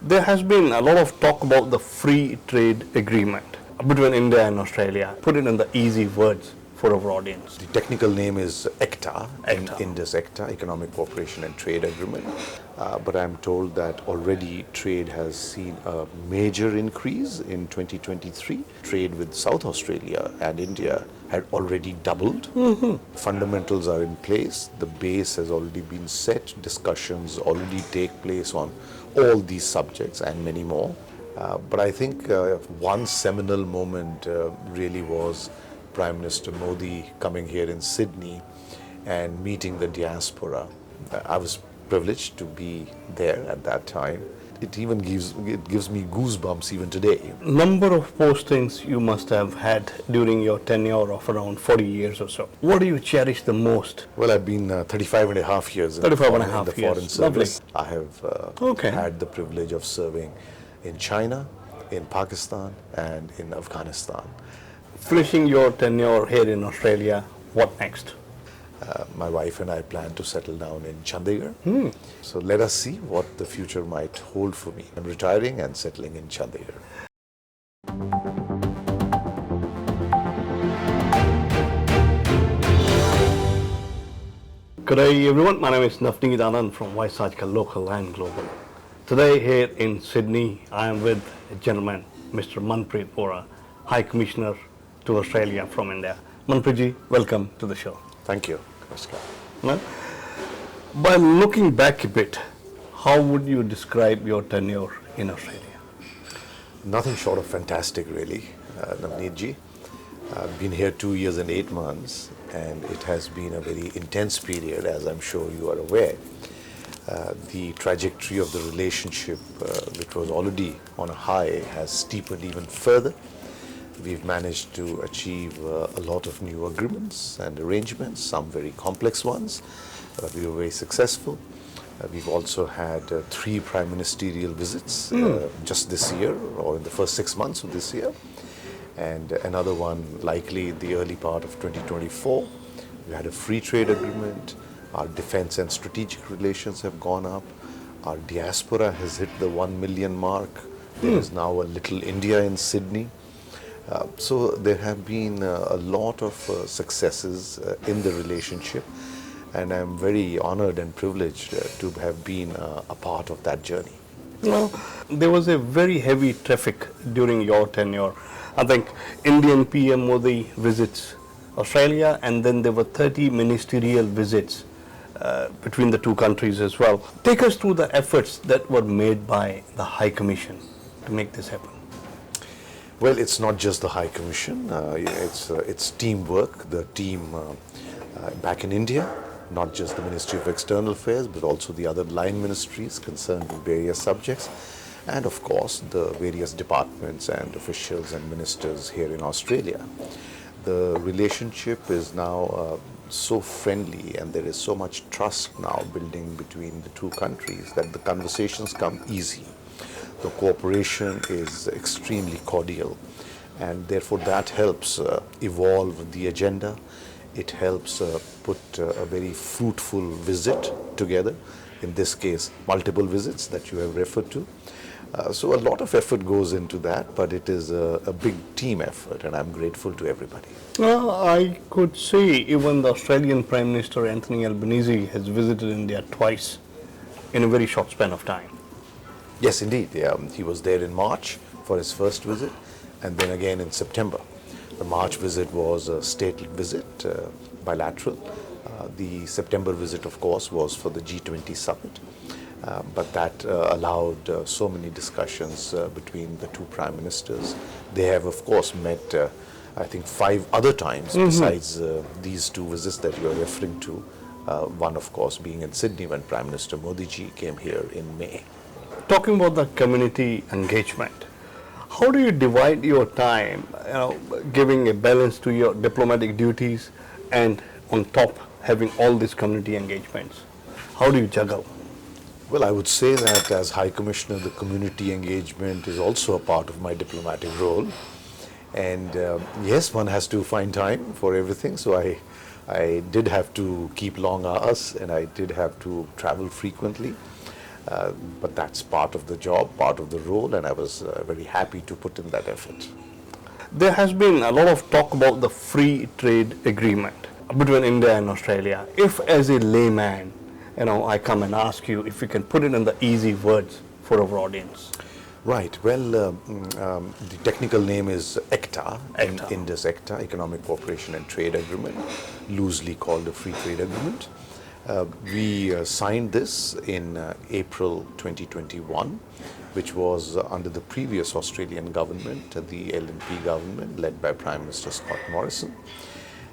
There has been a lot of talk about the free trade agreement between India and Australia. Put it in the easy words for our audience. The technical name is ECTA, ECTA. Indus ECTA, Economic Cooperation and Trade Agreement. But I'm told that already trade has seen a major increase in 2023. Trade with South Australia and India had already doubled. Fundamentals are in place. The base has already been set. Discussions already take place on all these subjects and many more. But I think one seminal moment really was Prime Minister Modi coming here in Sydney and meeting the diaspora. I was privileged to be there at that time. It gives me goosebumps even today. Number of postings you must have had during your tenure of around 40 years or so. What do you cherish the most? Well, I've been 35 and a half years in the foreign service. Lovely. I have had the privilege of serving in China, in Pakistan, and in Afghanistan. Finishing your tenure here in Australia, what next? My wife and I plan to settle down in Chandigarh. So let us see what the future might hold for me. I'm retiring and settling in Chandigarh. Good day everyone, my name is Navneet Anand from aajKal Local and Global. Today here in Sydney, I am with a gentleman, Mr. Manpreet Vohra, High Commissioner to Australia from India. Manpreet ji, welcome to the show. Thank you. Namaskar. Well, by looking back a bit, how would you describe your tenure in Australia? Nothing short of fantastic, really, Navneet ji. I've been here 2 years and 8 months, and it has been a very intense period, as I'm sure you are aware. The trajectory of the relationship, which was already on a high, has steepened even further. We've managed to achieve a lot of new agreements and arrangements, some very complex ones. We were very successful. We've also had 3 prime ministerial visits just this year, or in the first 6 months of this year, and another one likely in the early part of 2024. We had a free trade agreement. Our defense and strategic relations have gone up. Our diaspora has hit the 1 million mark. There is now a little India in Sydney. So there have been a lot of successes in the relationship, and I'm very honored and privileged to have been a part of that journey. Well, there was a very heavy traffic during your tenure. I think Indian PM Modi visits Australia, and then there were 30 ministerial visits between the two countries as well. Take us through the efforts that were made by the High Commission to make this happen. Well, it's not just the High Commission, it's teamwork, the team back in India, not just the Ministry of External Affairs, but also the other line ministries concerned with various subjects, and of course the various departments and officials and ministers here in Australia. The relationship is now so friendly, and there is so much trust now building between the two countries that the conversations come easy. The cooperation is extremely cordial, and therefore that helps evolve the agenda. It helps put a very fruitful visit together, in this case multiple visits that you have referred to. So a lot of effort goes into that, but it is a big team effort, and I'm grateful to everybody. Well, I could see even the Australian Prime Minister Anthony Albanese has visited India twice in a very short span of time. Yes, indeed. He was there in March for his first visit, and then again in September. The March visit was a state visit, bilateral. The September visit, of course, was for the G20 summit, but that allowed so many discussions between the two prime ministers. They have, of course, met, I think, 5 other times besides these 2 visits that you are referring to. One, of course, being in Sydney when Prime Minister Modi ji came here in May. Talking about the community engagement, how do you divide your time, giving a balance to your diplomatic duties and on top having all these community engagements? How do you juggle? Well, I would say that as High Commissioner, the community engagement is also a part of my diplomatic role. And yes, one has to find time for everything. So I did have to keep long hours, and I did have to travel frequently. But that's part of the job, part of the role, and I was very happy to put in that effort. There has been a lot of talk about the free trade agreement between India and Australia. If as a layman, I come and ask you if you can put it in the easy words for our audience. Right. Well, the technical name is ECTA, ECTA. Indus ECTA, Economic Cooperation and Trade Agreement, loosely called a Free Trade Agreement. We signed this in April 2021, which was under the previous Australian government, the LNP government, led by Prime Minister Scott Morrison.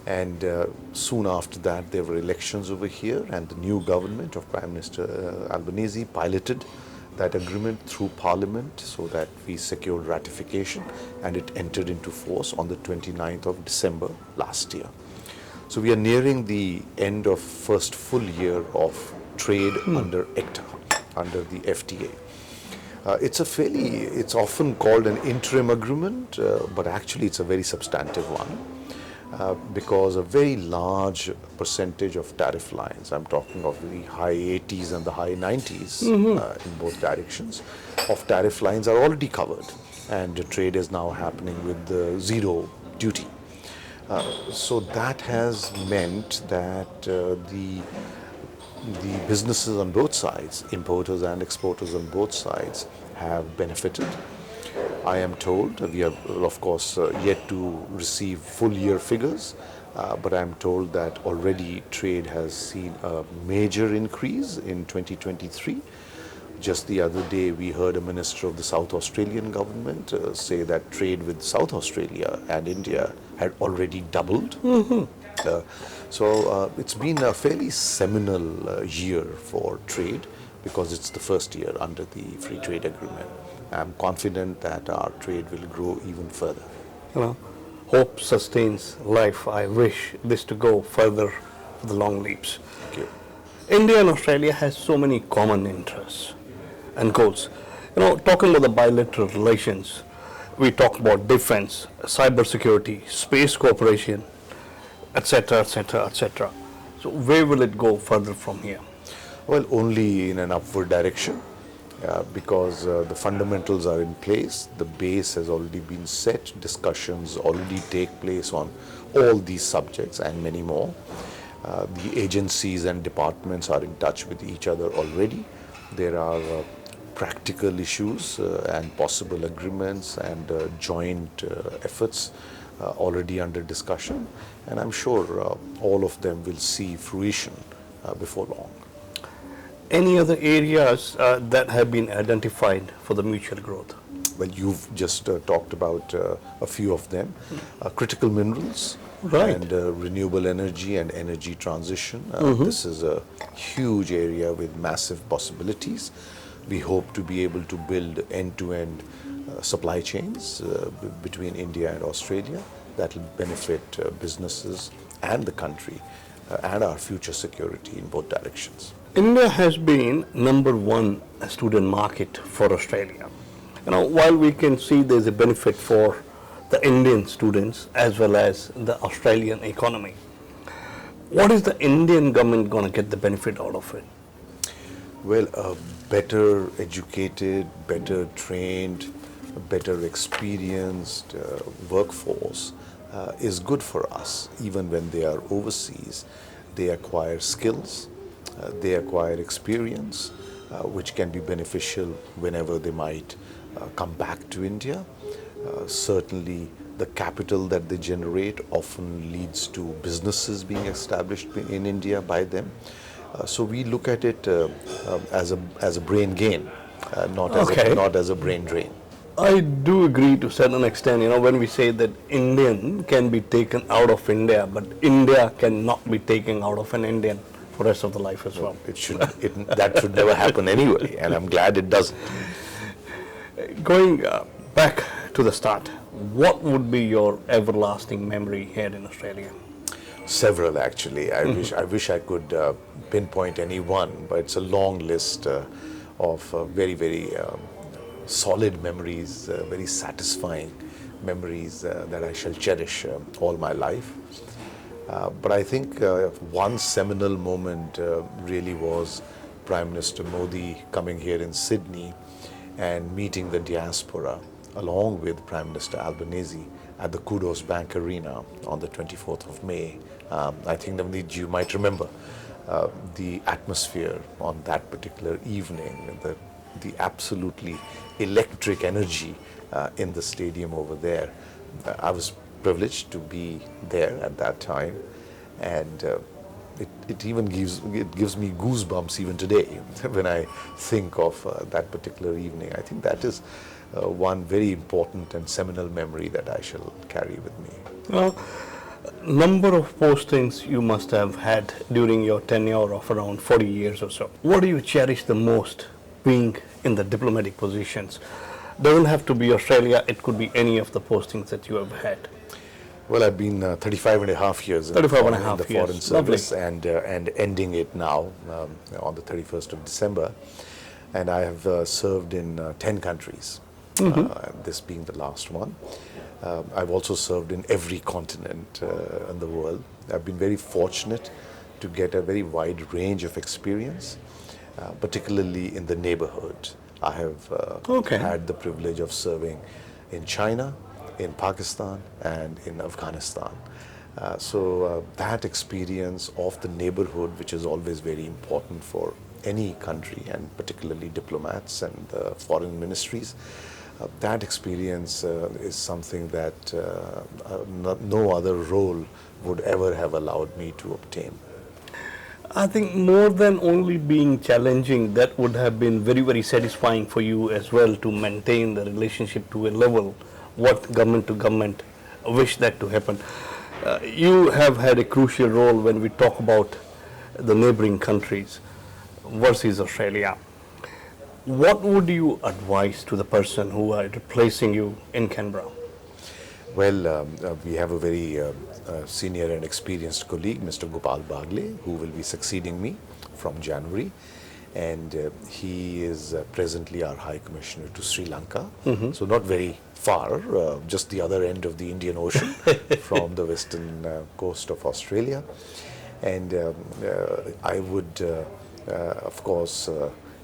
And soon after that, there were elections over here, and the new government of Prime Minister Albanese piloted that agreement through Parliament so that we secured ratification, and it entered into force on the 29th of December last year. So we are nearing the end of first full year of trade under ECTA, under the FTA. It's often called an interim agreement, but actually it's a very substantive one. Because a very large percentage of tariff lines, I'm talking of the high 80s and the high 90s in both directions, of tariff lines are already covered, and the trade is now happening with the zero duty. So that has meant that the businesses on both sides, importers and exporters on both sides, have benefited. I am told, we are of course yet to receive full year figures, but I am told that already trade has seen a major increase in 2023. Just the other day we heard a minister of the South Australian government say that trade with South Australia and India had already doubled. So it's been a fairly seminal year for trade, because it's the first year under the Free Trade Agreement. I'm confident that our trade will grow even further. Hope sustains life. I wish this to go further for the long leaps. Thank you. India and Australia has so many common interests and goals. Talking about the bilateral relations, we talk about defense, cybersecurity, space cooperation, etc., etc., etc. So where will it go further from here? Well, only in an upward direction. Because the fundamentals are in place, the base has already been set, discussions already take place on all these subjects and many more. The agencies and departments are in touch with each other already. There are practical issues and possible agreements and joint efforts already under discussion, and I'm sure all of them will see fruition before long. Any other areas that have been identified for the mutual growth? Well, you've just talked about a few of them. Critical minerals, right, and renewable energy and energy transition. This is a huge area with massive possibilities. We hope to be able to build end-to-end supply chains between India and Australia that will benefit businesses and the country and our future security in both directions. India has been #1 student market for Australia. While we can see there's a benefit for the Indian students as well as the Australian economy, what is the Indian government going to get the benefit out of it? Well, a better educated, better trained, better experienced workforce is good for us. Even when they are overseas, they acquire skills, they acquire experience, which can be beneficial whenever they might come back to India. Certainly, the capital that they generate often leads to businesses being established in India by them. So we look at it as a brain gain, not as a brain drain. I do agree to a certain extent, when we say that Indian can be taken out of India, but India cannot be taken out of an Indian for the rest of the life as well. That should never happen anyway, and I'm glad it doesn't. Going back to the start, what would be your everlasting memory here in Australia? Several, actually. I wish I could pinpoint any one, but it's a long list of very, very solid memories, very satisfying memories that I shall cherish all my life. But I think one seminal moment really was Prime Minister Modi coming here in Sydney and meeting the diaspora along with Prime Minister Albanese at the Kudos Bank Arena on the 24th of May. I think, Navneet, you might remember the atmosphere on that particular evening, the absolutely electric energy in the stadium over there. I was privileged to be there at that time, and it even gives me goosebumps even today when I think of that particular evening. I think that is one very important and seminal memory that I shall carry with me. Well, number of postings you must have had during your tenure of around 40 years or so. What do you cherish the most being in the diplomatic positions? Doesn't have to be Australia, it could be any of the postings that you have had. Well, I've been 35 and a half years in the Foreign Service, and ending it now on the 31st of December. And I have served in 10 countries, this being the last one. I've also served in every continent in the world. I've been very fortunate to get a very wide range of experience, particularly in the neighborhood. I have had the privilege of serving in China, in Pakistan, and in Afghanistan. So that experience of the neighborhood, which is always very important for any country, and particularly diplomats and foreign ministries, that experience is something that no other role would ever have allowed me to obtain. I think more than only being challenging, that would have been very, very satisfying for you as well to maintain the relationship to a level what government to government wish that to happen. You have had a crucial role when we talk about the neighboring countries versus Australia. What would you advise to the person who are replacing you in Canberra? Well, we have a very senior and experienced colleague, Mr. Gopal Bagle, who will be succeeding me from January. And he is presently our High Commissioner to Sri Lanka. So not very far, just the other end of the Indian Ocean from the western coast of Australia. And I would, of course,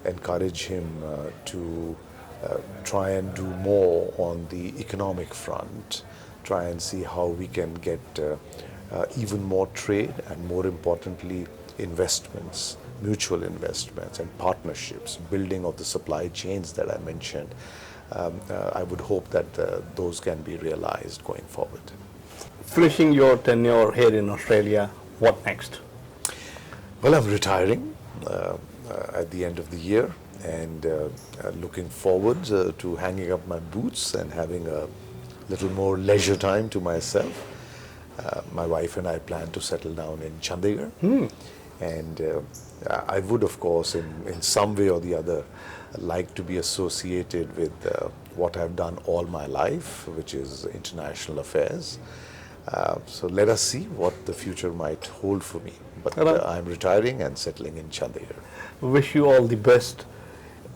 encourage him to try and do more on the economic front, try and see how we can get even more trade and, more importantly, investments, mutual investments and partnerships, building of the supply chains that I mentioned. I would hope that those can be realized going forward. Finishing your tenure here in Australia, what next? Well, I'm retiring at the end of the year, and looking forward to hanging up my boots and having a little more leisure time to myself. My wife and I plan to settle down in Chandigarh. And I would, of course, in some way or the other, like to be associated with what I've done all my life, which is international affairs. So let us see what the future might hold for me. But I'm retiring and settling in Chandigarh. Wish you all the best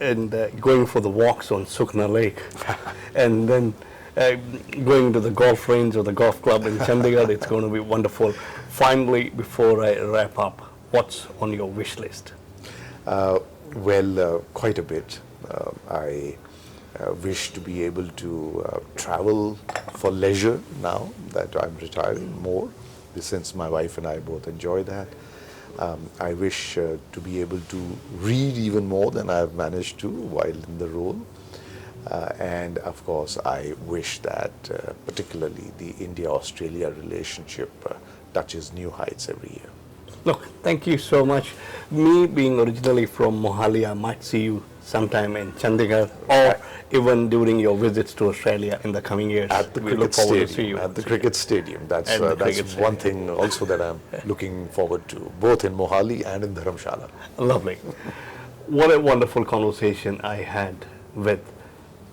and going for the walks on Sukna Lake and then going to the golf range or the golf club in Chandigarh. It's going to be wonderful. Finally, before I wrap up, what's on your wish list? Well, quite a bit. I wish to be able to travel for leisure now that I'm retiring more, since my wife and I both enjoy that. I wish to be able to read even more than I've managed to while in the role. And of course, I wish that particularly the India-Australia relationship touches new heights every year. Look, thank you so much. Me being originally from Mohali, I might see you sometime in Chandigarh or even during your visits to Australia in the coming years. At the cricket stadium. At the cricket stadium. That's one thing also that I'm looking forward to, both in Mohali and in Dharamshala. Lovely. What a wonderful conversation I had with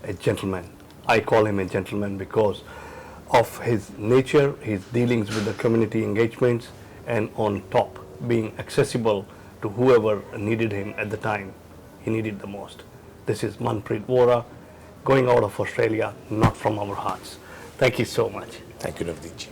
a gentleman. I call him a gentleman because of his nature, his dealings with the community engagements, and on top, being accessible to whoever needed him at the time he needed the most. This is Manpreet Vohra, going out of Australia, not from our hearts. Thank you so much. Thank you, Navneet.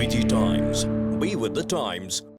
mighty times. Be with the times.